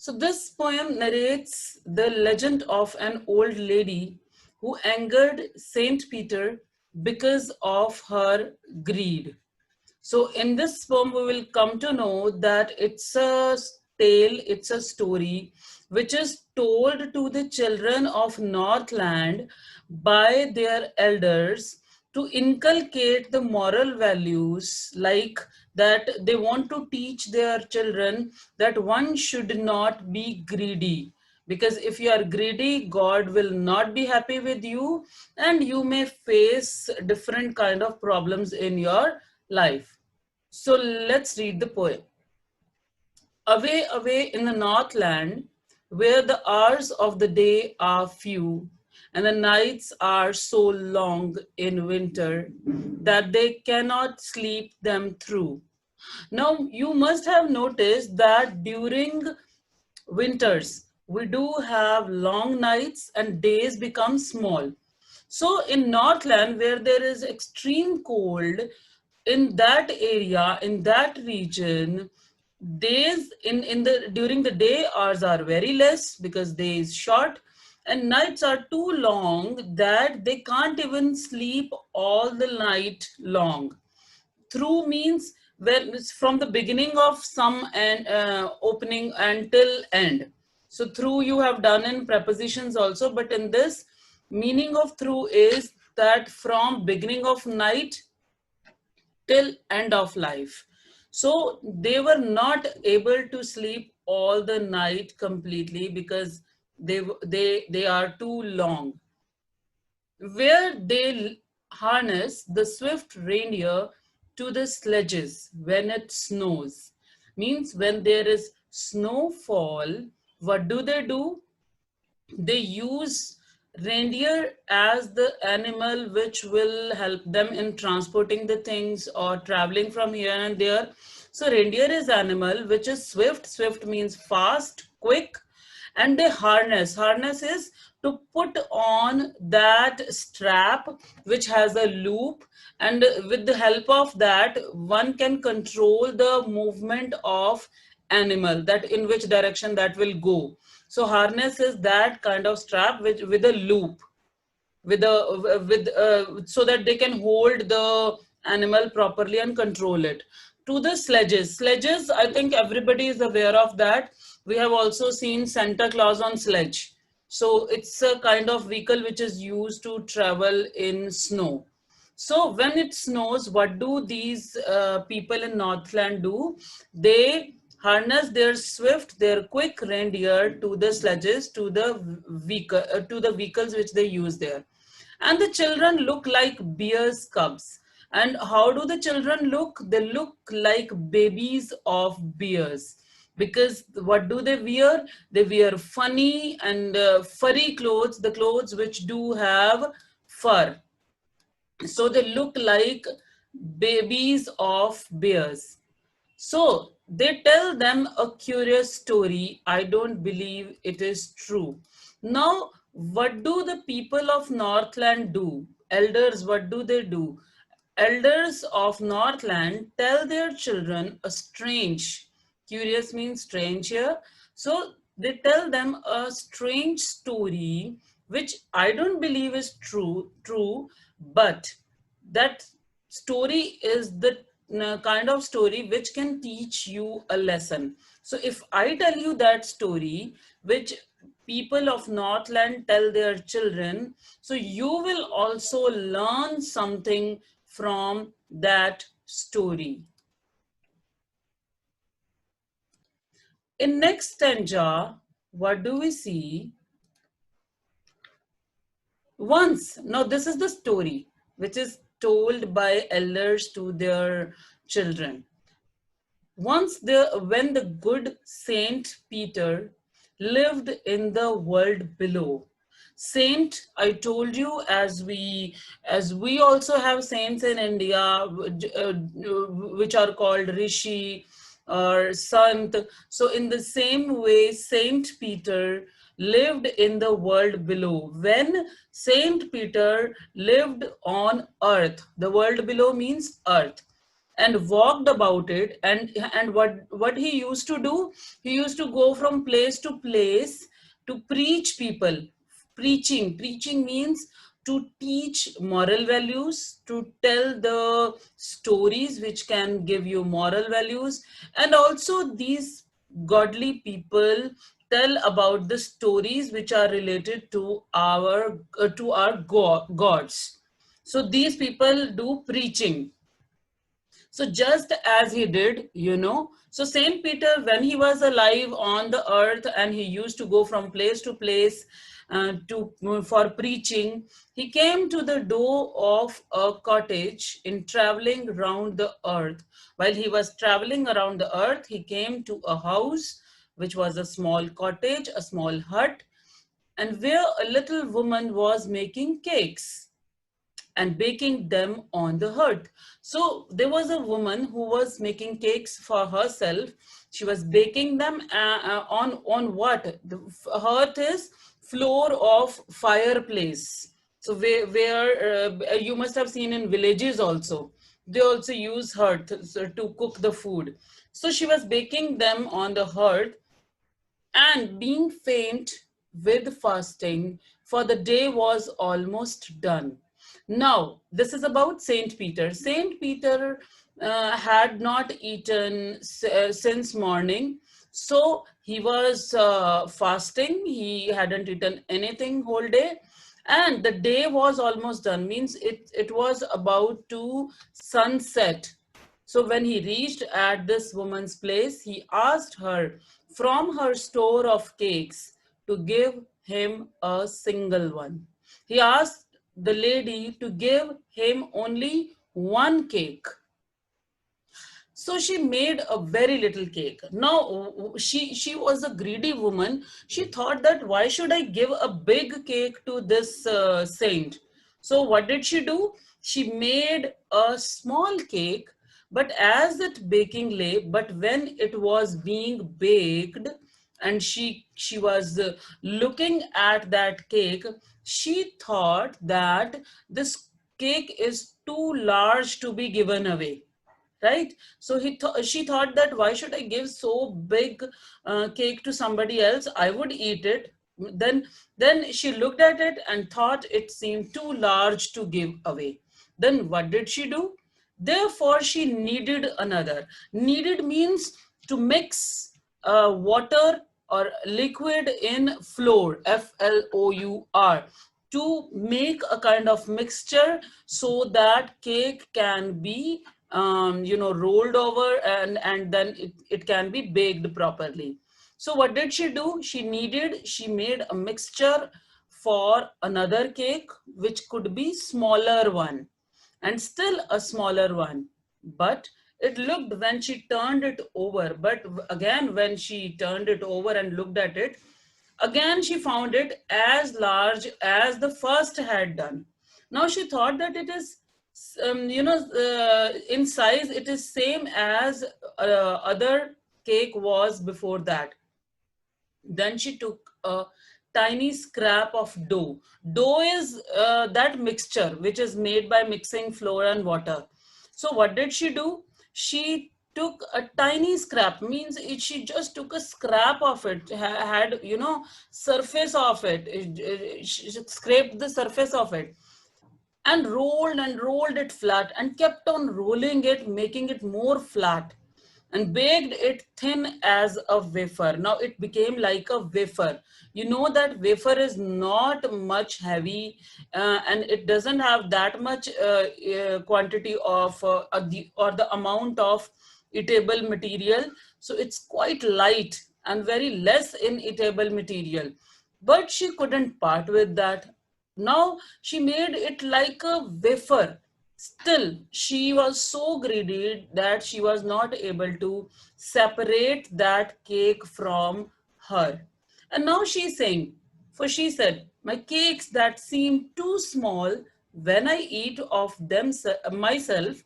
So this poem narrates the legend of an old lady who angered Saint Peter because of her greed. So in this poem, we will come to know that it's a tale, it's a story which is told to the children of Northland by their elders to inculcate the moral values, like that they want to teach their children that one should not be greedy, because if you are greedy, God will not be happy with you and you may face different kind of problems in your life. So let's read the poem. Away, away in the Northland, where the hours of the day are few and the nights are so long in winter that they cannot sleep them through. Now, you must have noticed that during winters, we do have long nights and days become small. So in Northland, where there is extreme cold, in that area, in that region, days in the during the day hours are very less because day is short, and nights are too long that they can't even sleep all the night long. Through means when it's from the beginning of some and opening until end. So through you have done in prepositions also, but in this meaning of through is that from beginning of night till end of life. So they were not able to sleep all the night completely because they are too long, where they harness the swift reindeer to the sledges when it snows. Means when there is snowfall, what do? They use reindeer as the animal which will help them in transporting the things or traveling from here and there. So reindeer is animal which is swift. Swift means fast, quick, and they harness. Harness is to put on that strap which has a loop, and with the help of that one can control the movement of animal, that in which direction that will go. So harness is that kind of strap which with a loop, with a with so that they can hold the animal properly and control it. To the sledges. Sledges, I think everybody is aware of that. We have also seen Santa Claus on sledge. So it's a kind of vehicle which is used to travel in snow. So when it snows, what do these people in Northland do? They harness their swift, their quick reindeer to the sledges, to the vehicles which they use there. And the children look like bear's cubs. And how do the children look? They look like babies of bears. Because what do they wear? They wear funny and furry clothes, the clothes which do have fur. So they look like babies of bears. So they tell them a curious story. I don't believe it is true. Now, what do the people of Northland do? Elders, what do they do? Elders of Northland tell their children a strange, curious means strange here. So they tell them a strange story, which I don't believe is true, but that story is the kind of story which can teach you a lesson. So if I tell you that story which people of Northland tell their children, so you will also learn something from that story. In next stanza, what do we see? Once, now this is the story which is told by elders to their children. When the good Saint Peter lived in the world below. Saint, I told you, as we also have saints in India, which are called Rishi or Sant. So in the same way, Saint Peter lived in the world below. When Saint Peter lived on earth, the world below means earth. and walked about it. And what he used to do, he used to go from place to place to preach people. Preaching means to teach moral values, to tell the stories which can give you moral values. And also these godly people tell about the stories which are related to our gods. So these people do preaching. So just as he did, so Saint Peter, when he was alive on the earth and he used to go from place to place to for preaching, he came to the door of a cottage in traveling around the earth. While he was traveling around the earth, he came to a house which was a small cottage, a small hut, and where a little woman was making cakes and baking them on the hearth. So there was a woman who was making cakes for herself. She was baking them on what? The hearth is floor of fireplace. So where you must have seen in villages also, they also use hearth to cook the food. So she was baking them on the hearth, and being faint with fasting, for the day was almost done. Now, this is about Saint Peter. Saint Peter had not eaten since morning, so he was fasting. He hadn't eaten anything whole day, and the day was almost done. Means it was about to sunset. So when he reached at this woman's place, he asked her from her store of cakes to give him a single one. He asked the lady to give him only one cake. So she made a very little cake. Now she was a greedy woman. She thought that why should I give a big cake to this saint? So what did she do? She made a small cake, but as it baking lay, but when it was being baked, and she was looking at that cake, she thought that this cake is too large to be given away, right? So she thought that why should I give so big cake to somebody else? I would eat it. Then she looked at it and thought it seemed too large to give away. Then what did she do? Therefore she needed another. Needed means to mix water or liquid in flour, flour, to make a kind of mixture so that cake can be rolled over, and then it can be baked properly. So what did she do? She made a mixture for another cake which could be smaller one, and still a smaller one. But it looked, when she turned it over, but again when she turned it over and looked at it, again she found it as large as the first had done. Now she thought that it is in size it is same as other cake was before that. Then she took a tiny scrap of dough. Dough is that mixture which is made by mixing flour and water. So what did she do? She took a tiny scrap, means she just took a scrap of it, had surface of it. She scraped the surface of it and rolled it flat and kept on rolling it, making it more flat, and baked it thin as a wafer. Now it became like a wafer. You know that wafer is not much heavy, and it doesn't have that much quantity of or the amount of eatable material. So it's quite light and very less in eatable material. But she couldn't part with that. Now she made it like a wafer. Still, she was so greedy that she was not able to separate that cake from her. And now she's saying, for she said, my cakes that seem too small when I eat of them myself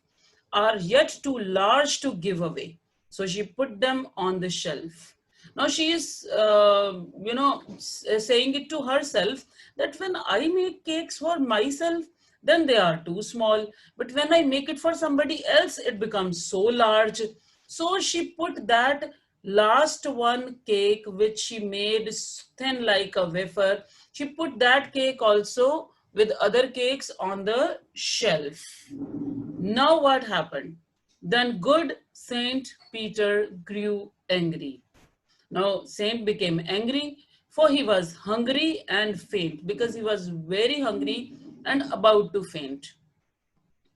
are yet too large to give away. So she put them on the shelf. Now she is, saying it to herself that when I make cakes for myself, then they are too small. But when I make it for somebody else, it becomes so large. So she put that last one cake, which she made thin like a wafer, she put that cake also with other cakes on the shelf. Now what happened? Then good Saint Peter grew angry. Now Saint became angry, for he was hungry and faint, because he was very hungry and about to faint.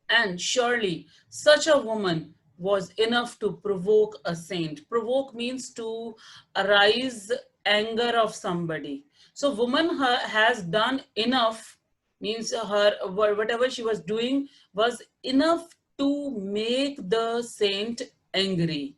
And surely such a woman was enough to provoke a saint. Provoke means to arise anger of somebody. So woman has done enough, means her whatever she was doing was enough to make the saint angry.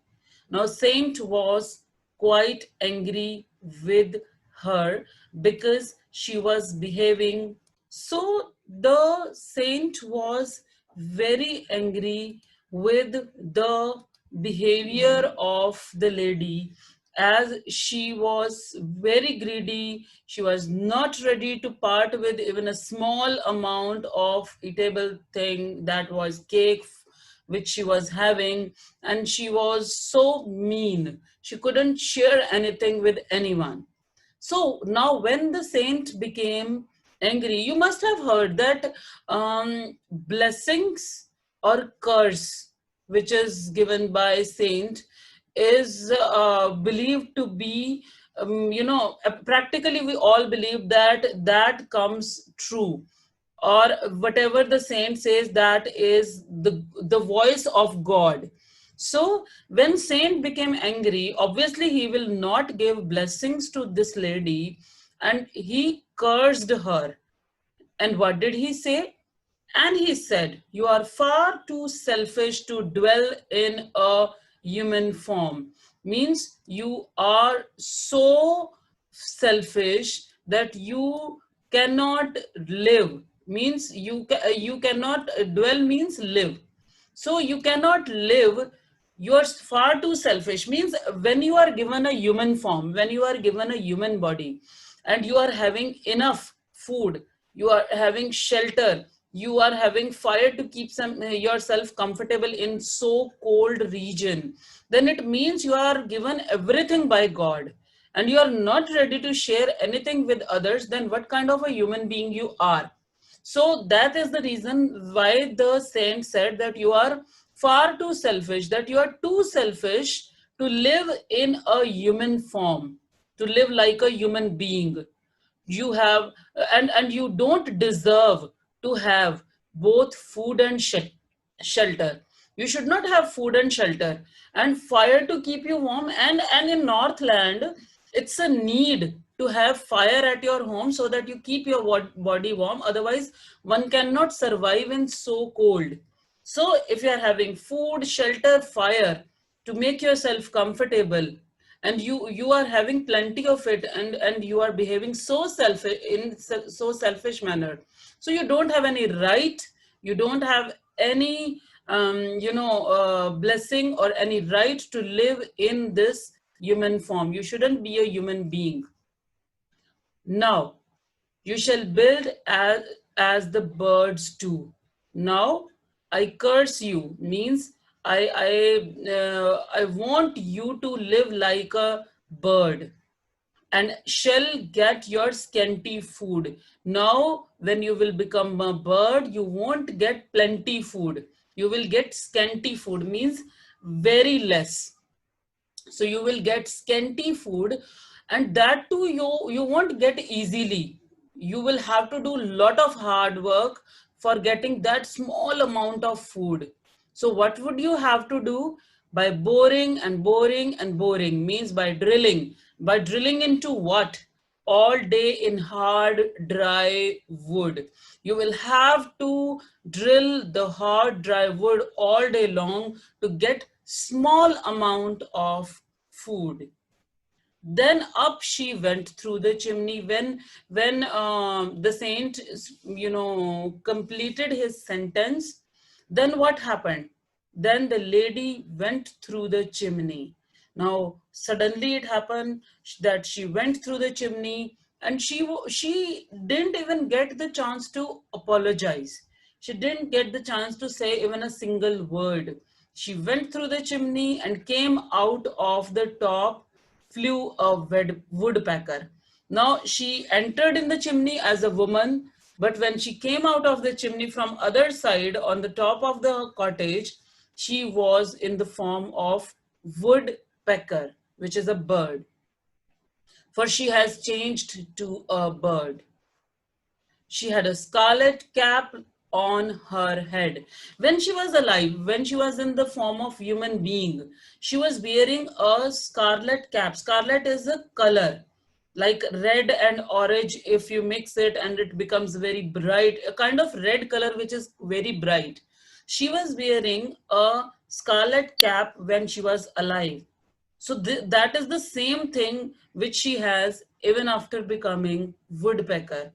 Now saint was quite angry with her because she was behaving. So the saint was very angry with the behavior of the lady, as she was very greedy. She was not ready to part with even a small amount of eatable thing, that was cake, which she was having. And she was so mean, she couldn't share anything with anyone. So now, when the saint became angry, you must have heard that blessings or curse, which is given by saint, is believed to be, practically we all believe that that comes true, or whatever the saint says, that is the voice of God. So when saint became angry, obviously he will not give blessings to this lady, and he cursed her. And what did he say? And he said, "You are far too selfish to dwell in a human form." Means you are so selfish that you cannot live. Means you cannot dwell means live. So you cannot live. You are far too selfish. Means when you are given a human form, when you are given a human body, and you are having enough food, you are having shelter, you are having fire to keep yourself comfortable in so cold region, then it means you are given everything by God, and you are not ready to share anything with others. Then what kind of a human being you are? So that is the reason why the saint said that you are far too selfish, that you are too selfish to live in a human form, to live like a human being. You have, and you don't deserve to have both food and shelter. You should not have food and shelter and fire to keep you warm. And in Northland, it's a need to have fire at your home so that you keep your body warm. Otherwise one cannot survive in so cold. So if you are having food, shelter, fire to make yourself comfortable, and you are having plenty of it, and you are behaving so selfish, in so selfish manner, so you don't have any right, you don't have any blessing or any right to live in this human form. You shouldn't be a human being. Now you shall build as the birds do. Now I curse you, means I want you to live like a bird, and shall get your scanty food. Now when you will become a bird, you won't get plenty food, you will get scanty food, means very less. So you will get scanty food, and that too you won't get easily. You will have to do lot of hard work for getting that small amount of food. So what would you have to do? By boring and boring and boring, means by drilling into what? All day in hard dry wood. You will have to drill the hard dry wood all day long to get small amount of food. Then up she went through the chimney. When the saint completed his sentence, then what happened? Then the lady went through the chimney. Now suddenly it happened that she went through the chimney, and she didn't even get the chance to apologize. She didn't get the chance to say even a single word. She went through the chimney and came out of the top flew a woodpecker. Now she entered in the chimney as a woman, but when she came out of the chimney from other side on the top of the cottage, she was in the form of woodpecker, which is a bird, for she has changed to a bird. She had a scarlet cap on her head. When she was alive, when she was in the form of human being, she was wearing a scarlet cap. Scarlet is a color, like red and orange. If you mix it and it becomes very bright, a kind of red color which is very bright. She was wearing a scarlet cap when she was alive. So that is the same thing which she has even after becoming woodpecker.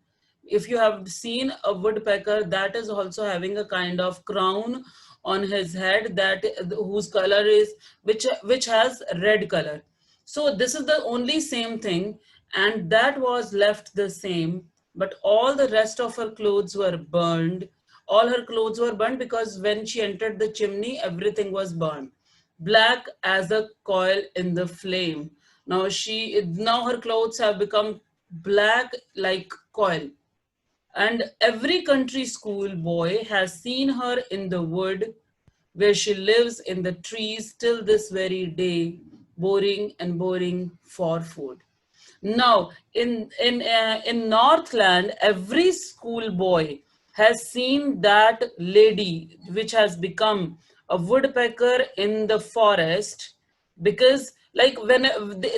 If you have seen a woodpecker, that is also having a kind of crown on his head that whose color is which has red color. So this is the only same thing, and that was left the same, but all the rest of her clothes were burned. All her clothes were burned because when she entered the chimney, everything was burned black as a coil in the flame. Now her clothes have become black like coil. And every country school boy has seen her in the wood where she lives in the trees till this very day, boring and boring for food. Now, in Northland, every schoolboy has seen that lady which has become a woodpecker in the forest, because like when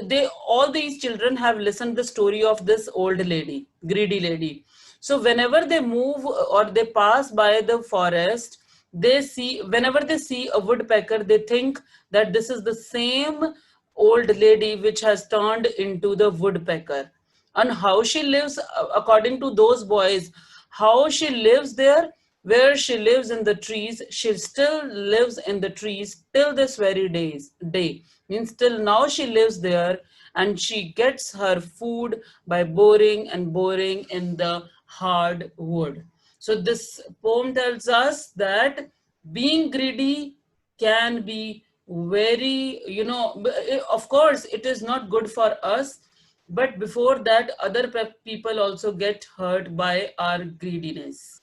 they all these children have listened the story of this old lady, greedy lady. So whenever they move or they pass by the forest, they see whenever they see a woodpecker, they think that this is the same old lady which has turned into the woodpecker. And how she lives, according to those boys, how she lives there, where she lives in the trees, she still lives in the trees till this very day. Means till now she lives there, and she gets her food by boring and boring in the hard wood. So this poem tells us that being greedy can be very, of course it is not good for us, but before that other people also get hurt by our greediness.